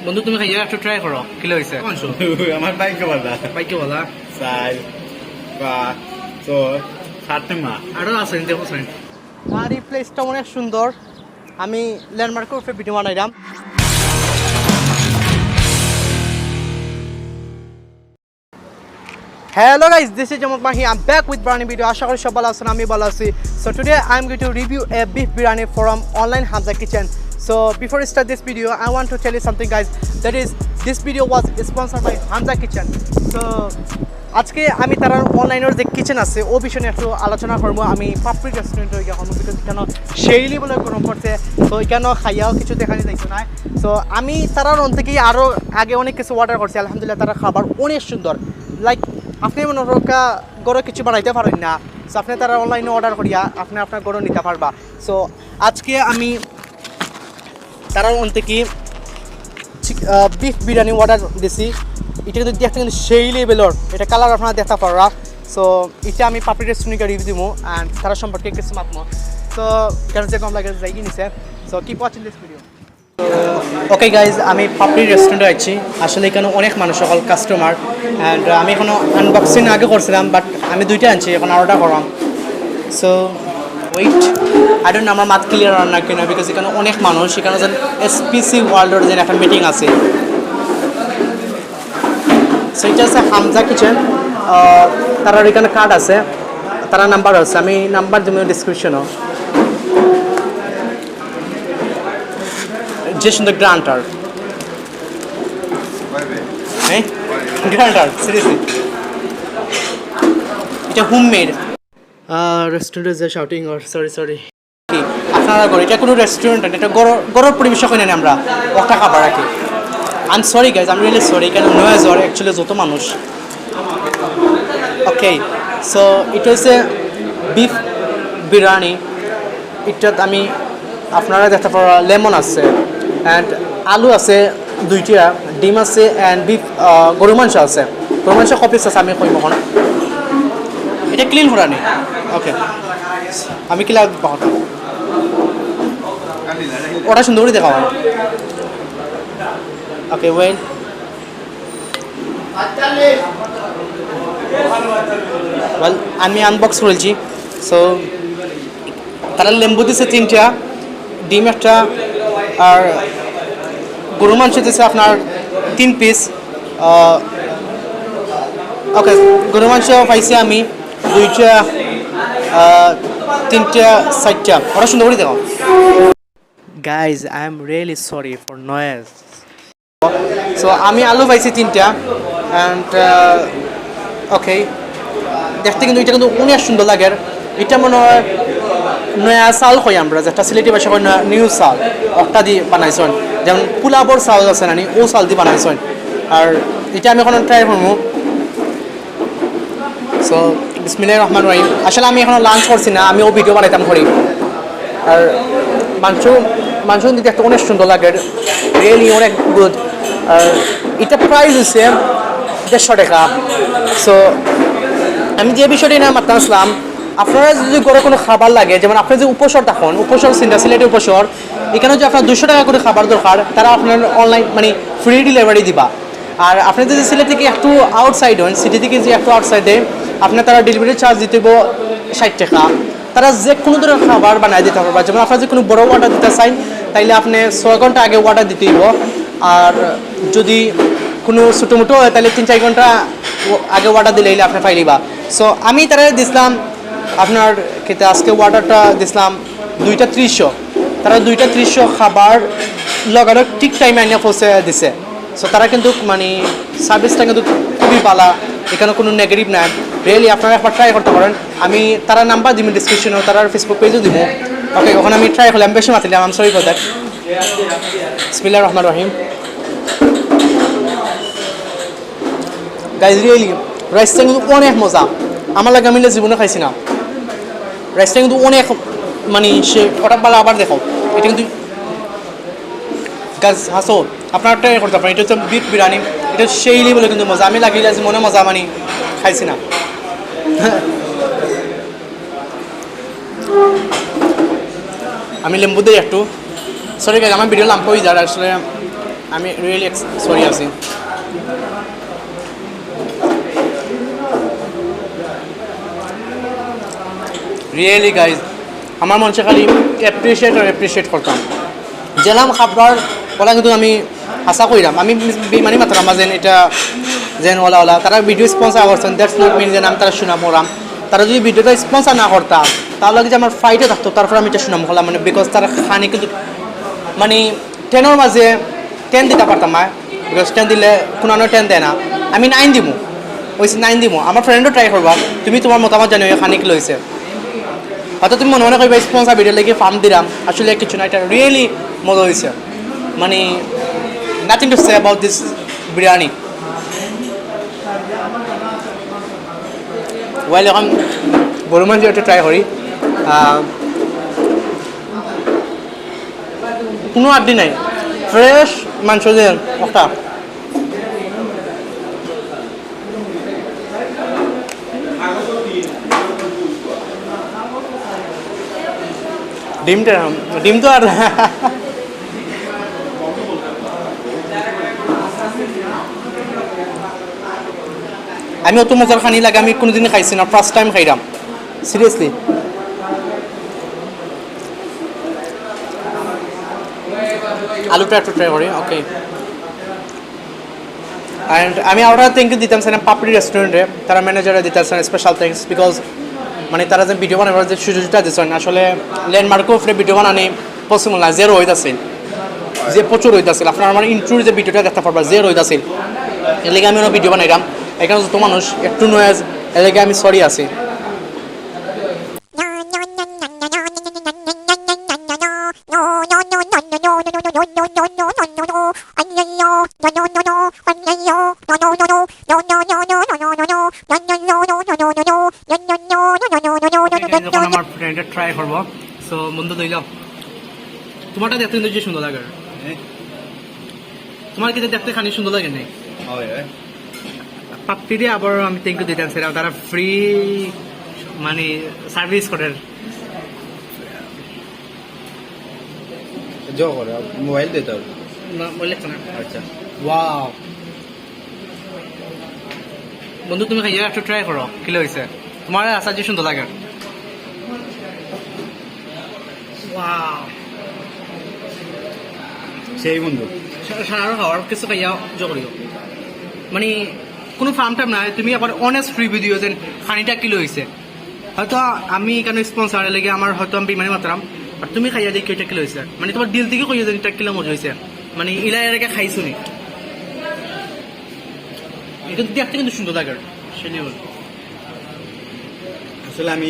বন্ধু তুমি খাইয়া একটু ট্রাই করো কি হইছে আমার বাইকে বলা চার পাঁচ ছয় সাত মা আরো আছে দেখো আর এই প্লেসটা অনেক সুন্দর আমি ল্যান্ডমার্কের উপরে ভিডিও বানাইলাম Hello guys, this is Ahmed. I'm back with Briyani video. Asha kori sob bhalo achen, ami bhalo achi. So today I'm going to review a beef biryani from online Hamza kitchen. So before I start this video, I want to tell you something guys. That is, this video was sponsored by Hamza kitchen. So আজকে আমি তার অনলাইনের যে kitchen আছে ও বিষয়ে একটু আলোচনা করবো আমি পাপড়ি রেস্টুরেন্ট হয়ে গেলাম বিকজ এখানে সেইলি বলে গরম পড়ছে তো এখানে খাইয়াও কিছু দেখানি যাইতো না তো আমি তারার অন থেকেই আরও আগে অনেক কিছু অর্ডার করছি আলহামদুলিল্লাহ তারা খাবার অনেক সুন্দর লাইক আপনি মনে রোকা গরো কিছু বানাইতে পারেন না সো আপনি তারা অনলাইনে অর্ডার করিয়া আপনি আপনার গরো নিতে পারবা সো আজকে আমি তারার অন থেকে বিফ বিরিয়ানি অর্ডার দিছি এটা কিন্তু দেখতে কিন্তু সেই লেভেলের এটা কালার আপনারা দেখতে পাররা সো এটা আমি পাপড়ি রেস্টুরেন্টে রিভিউ দিব অ্যান্ড তারা সম্পর্কে কিছু মাতমো সো এখানে যে কম লাগে যাই নিছে so keep watching this video okay guys আমি পাপড়ি রেস্টুরেন্টে আছি আসলে এখানে অনেক মানুষ সকল কাস্টমার অ্যান্ড আমি এখনও আনবক্সিং আগে করছিলাম বাট আমি দুইটা আনছি এখন অর্ডার করলাম so wait I don't know আমার মাত ক্লিয়ার আর না কিনা বিকজ এখানে অনেক মানুষ এখানে যেন এসপিসি ওয়ার্ল্ডের যেন একটা মিটিং আছে সো এটা আছে হামজা কিচেন তার এখানে কার্ড আছে তারা নাম্বার আছে আমি নাম্বার দিব ডিসক্রিপশনও যে সুন্দর গ্রান্টার হ্যাঁ গ্রান্টার সিরিয়াসলি এটা হোমমেড রেস্টুরেন্টে যে শাউটিং অর সরি আপনারা করে এটা কোনো রেস্টুরেন্ট এটা গরম পরিবেশ হয় না আমরা একটা খাবার রাখি I'm sorry guys, I'm really sorry. Can no as or actually যত মানুষ Okay, so it was a beef biryani. এটা আমি আপনারা দেখতে পারা লেমন আছে and আলু আছে দুইটা ডিম আছে and beef গরু মাংস আছে গরু মাংস কপিস আছে আমি কইব এখন এটা ক্লিন করা নেই ওকে আমি কি লাগবে ওটা সুন্দর করে দেখাও Okay, wait. Well, আমি আনবক্স করেছি সো তারা লেম্বু দিছে তিনটা ডিম একটা আর গরু মাংস দিছে আপনার 3 পিস ওকে গরু মাংস পাইছি আমি দুইটা তিনটা চারটা ওরা সুন্দর করে দেখো Guys, I am really sorry for noise. So আমি আলু পাইছি তিনটা অ্যান্ড ওকে দেখতে কিন্তু এটা কিন্তু অনেক সুন্দর লাগে এটা মনে হয় নয়া চাল কই আমরা যেটা সিলেটি ভাষা কই নিউ চাল অটা দিয়ে বানাইছেন যেমন পোলাবর চাউল আছে না ও চাল দিয়ে বানাইছেন আর এটা আমি এখন ট্রাই করবো সো বিসমিল্লাহির রহমানির রহিম আসলে আমি এখন লাঞ্চ করছি না আমি ও ভিডিও বানাইতাম করি আর মাংস কিন্তু দেখতে অনেক সুন্দর লাগে রিয়েলি অনেক গুড আর এটা প্রাইস হচ্ছে 150 টাকা সো আমি যে বিষয়টি না মাত্র আসলাম আপনারা যদি ঘরে কোনো খাবার লাগে যেমন আপনি যে উপসর থাকুন উপসর সিলেটের উপসর এখানে যদি আপনার 200 টাকা করে খাবার দরকার তারা আপনার অনলাইন মানে ফ্রি ডেলিভারি দিবা আর আপনি যদি সিলেট থেকে একটু আউটসাইড হন সিটি থেকে যে একটু আউটসাইডে আপনার তারা ডেলিভারি চার্জ দিতে 60 টাকা তারা যে কোনো ধরনের খাবার বানাই দিতে পারবা যেমন আপনারা যে কোনো বড় অর্ডার দিতে চাই তাইলে আপনি 6 ঘন্টা আগে অর্ডার দিতে হইব আর যদি কোনো ছোটো মোটো হয় তাহলে 3-4 ঘন্টা আগে অর্ডার দিলে আপনি পাইলিবা সো আমি তারা দিছিলাম আপনার খেতে আজকে অর্ডারটা দিছিলাম 2:30 তারা 2:30 খাবার লাগানো ঠিক টাইমে আনিয়া পৌঁছে দিছে সো তারা কিন্তু মানে সার্ভিসটা কিন্তু খুবই ভালো এখানে কোনো নেগেটিভ নাই রিয়েলি আপনারা একবার ট্রাই করতে পারেন আমি তারা নাম্বার দিব ডিসক্রিপশনে তার ফেসবুক পেজও দিব ওকে ওখানে আমি ট্রাই করলাম বেশি মাতিলাম আম সরি ফর দ্যাট বিসমিল্লাহির রহমানির রহিম গাইজ রিয়েলি রাইসটা কিন্তু অনেক মজা আমার লাগে আমি জীবনে খাইছি না রাইসটা কিন্তু অনেক মানে সে হঠাৎ বেলা আবার দেখো এটা কিন্তু গাছ হাসো আপনার ট্রাই করতে পারেন এটা হচ্ছে বিফ বিরিয়ানি এটা সেই বলে কিন্তু মজা আমি লাগিয়ে যাচ্ছি মনে মজা মানে খাইছি না আমি লেম্বু দিই একটু সরি গাইজ আমার ভিডিও লাম্প হয়ে যায় আসলে আমি রিয়েলি সরি আছি। রিয়েলি গাইজ আমার মনসে খালি অ্যাপ্রিসিয়েট করতাম জেলাম খাবার ওলা কিন্তু আমি আশা করিলাম আমি বেমানি মাত্রাম যেন এটা যেন ওলা তারা ভিডিও স্পন্সার করছেন দ্যাটস নট মিন যেন আমি তারা শুনাম ওরাম তারা যদি ভিডিওটা স্পন্সার না করতাম তাহলে যে আমার ফাইটে থাকতো তারপর আমি এটা শুনাম হলাম মানে বিকজ তারা খানি কিন্তু মানে 10 মাঝে 10 দিতে পারতাম না বিকজ 10 দিলে কোনো 10 দেয় না আমি 9 দিব ওই 9 দিব আমার ফ্রেন্ডও ট্রাই করবা তুমি তোমার মতামত জানো খানি কি লইছে হয়তো তুমি মনে করবা স্পন্সার ভিডিও লেগে ফার্ম দিলাম আসলে কিছু না এটা রিয়েলি মজা হয়েছে মানে nothing to say about this biryani well এখন গরু মাংস একটু ট্রাই করি কোনো আড্ডি নাই ফ্রেশ মাংস দিয়ে একটা ডিম তো আর আমি অত মজার খানি লাগে আমি কোনোদিন খাইছি না ফার্স্ট টাইম খাইলাম সিরিয়াসলি আলুটা একটু ট্রাই করি ওকে অ্যান্ড আমি আরও থ্যাংক ইউ দিতাম স্যার পাপড়ি রেস্টুরেন্টে তারা ম্যানেজারে দিতাম স্যার স্পেশাল থ্যাংকস বিকজ মানে তারা যে ভিডিও বানাবার যে সুযোগটা দিচ্ছেন আসলে ল্যান্ডমার্কও ফ্রে ভিডিও বানানি পসিবল না জেরো হইতাছিল যে প্রচুর হইতাছিল আপনার আমার ইন্ট্রোর যে ভিডিওটা দেখতে পারবা জেরো হইতাছিল এর লেগে আমি ভিডিও বানাইলাম এখানে যত মানুষ একটু নয়েজ এর লেগে আমি সরি আছি আমার ফ্রেন্ডে ট্রাই করবো সো বন্ধু দইল তোমারটা দেখতে কিন্তু যে সুন্দর লাগে তোমার কি দেখতে খানি সুন্দর লাগে নাই পাপ্পিরে আবার আমি থ্যাংক ইউ দিতাম স্যার তারা ফ্রি মানে সার্ভিস করার जो हो रहा मोबाइल देता हूँ না বললে না अच्छा ওয়াও বন্ধু তুমি খাইয়া একটু ট্রাই করো কি হয়েছে তোমার আশা যে সুন্দর লাগে ওয়াও সেই বন্ধু সারা খাওয়ার কিছু খাইয়া জগড়িও মানে কোনো ফার্ম টাইম নাই তুমি আবার অনেস্ট রিভিউ দিও যে খানিটা কিলো হয়েছে হয়তো আমি এখানে স্পন্সার লেগে আমার হয়তো আমি বিমানি মাত্রাম আর তুমি খাইয়া দেখি এটা কিলো হয়েছে মানে তোমার দিল থেকে কইয়া যে এটা কিলো মজা হয়েছে মানে ইলা এর আগে খাইছো নি এটা দেখতে কিন্তু সুন্দর লাগে সেটাই বল আসলে আমি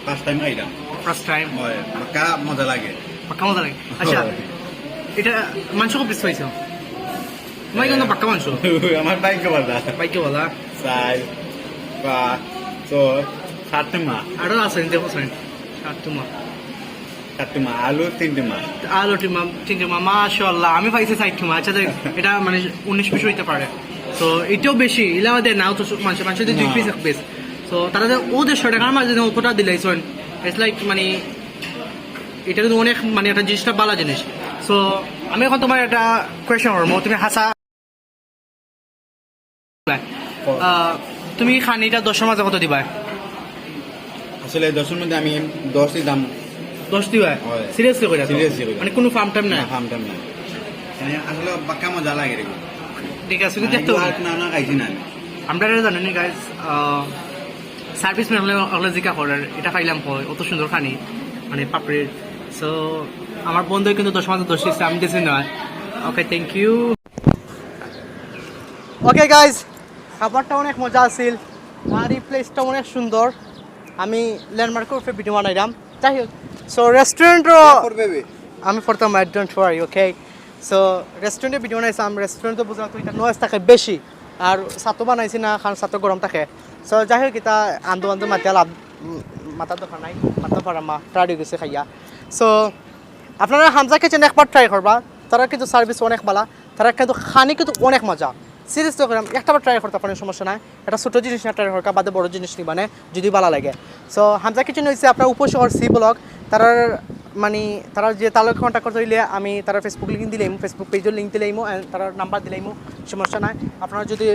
ফার্স্ট টাইম খাইলাম ফার্স্ট টাইম হয় পাক্কা মজা লাগে পাক্কা মজা লাগে আচ্ছা এটা মাংস কো পিস পাইছো তোমার কিন্তু পাক্কা মাংস আমার বাইকে বলা বাইকে বলা চার পাঁচ ছয় সাতটা মা আরো আছে দেখো ফ্রেন্ড চারটে মা আলু তিনটে মা আলু টিমা তিনটে মা মাশাআল্লাহ আমি পাইছি 60 মা আচ্ছা এটা মানে 19 পিস হইতে পারে তো এটাও বেশি ইলা দে নাও তো মাংস দিয়ে 2 পিস এক পিস তো তারা যে ওদের 100 টাকার মাঝে অতটা দিলাইছেন ইটস লাইক মানে এটা কিন্তু অনেক মানে একটা জিনিসটা ভালো জিনিস সো আমি এখন তোমার একটা কোয়েশ্চেন করবো তুমি হাসা তুমি খানিটা 10 মাঝে কত দিবা আসলে 10 এর মধ্যে আমি 10 ই দাম 10 দিবা সিরিয়াসলি কইরা সিরিয়াসলি মানে কোনো ফার্ম টাইম না ফার্ম টাইম না মানে আসলে পাক্কা মজা লাগে রে ঠিক আছে কিন্তু দেখতে না খাইছি না আমরা জানেন গাইস সার্ভিস ম্যান হলে জিকা করার এটা পাইলাম হয় অত সুন্দর খানি মানে পাপড়ির সো আমার বন্ধু কিন্তু 10 মাঝে 10 দিচ্ছে আমি দিছি না okay thank you okay guys খাবারটা অনেক মজা আছিল আর এই প্লেসটা অনেক সুন্দর আমি ল্যান্ডমার্কের উপরে ভিডিও বানাইলাম যাই হোক সো রেস্টুরেন্টও আমি পড়তাম I don't worry okay so রেস্টুরেন্টে ভিডিও বানাইছিলাম রেস্টুরেন্টে বোঝা তো এটা নয়েজ থাকে বেশি আর ছাতো বানাইছি না কারণ ছাতো গরম থাকে সো যাই হোক এটা আন্দো মাতিয়া লাভ মাথার দোকান নাই মাথা পারা মা ট্রাই গেছে খাইয়া সো আপনারা হামজা কিচেন একবার ট্রাই করবা তারা কিন্তু সার্ভিস অনেক ভালো তারা কিন্তু খানি কিন্তু অনেক মজা সিরিয়াসলি করে একটাবার ট্রাই করতে আপনার সমস্যা নাই এটা ছোটো জিনিস না ট্রাই করা বাদে বড় জিনিস নিবানে যদি ভালো লাগে সো হামজা কিচেন হয়েছে আপনার উপশহর সি ব্লক তার মানে তারা যে তাহলে কন্ট্যাক্ট করতে হইলে আমি তারা ফেসবুক লিঙ্ক দিলাম, ফেসবুক পেজের লিঙ্ক দিলাম, তারা নাম্বার দিলাম, সমস্যা নাই। আপনারা যদি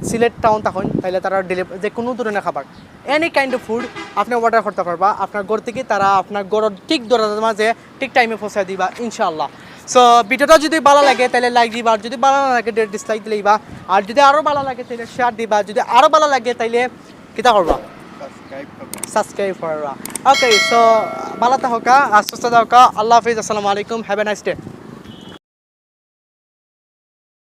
সিলেট টাউন থাকেন তাহলে তারা যে কোনো ধরনের খাবার এনি কাইন্ড অফ ফুড আপনি অর্ডার করতে পারবা আপনার ঘর থেকে, তারা আপনার ঘর ঠিক দরজার মাঝে ঠিক টাইমে পৌঁছায় দিবা ইনশাআল্লাহ। সো ভিডিওটা যদি ভালো লাগে তাহলে লাইক দিবা, আর যদি ভালো না লাগে ডিসলাইক দিলেইবা, আর যদি আরও ভালো লাগে তাহলে শেয়ার দিবা, যদি আরও ভালো লাগে তাহলে কিতা করবা, সাবস্ক্রাইব করবা। ওকে, সো ভালো থাকা, সুস্থ থাকা, আল্লাহ হাফিজ, আসসালামু আলাইকুম, হ্যাভ এ নাইস ডে।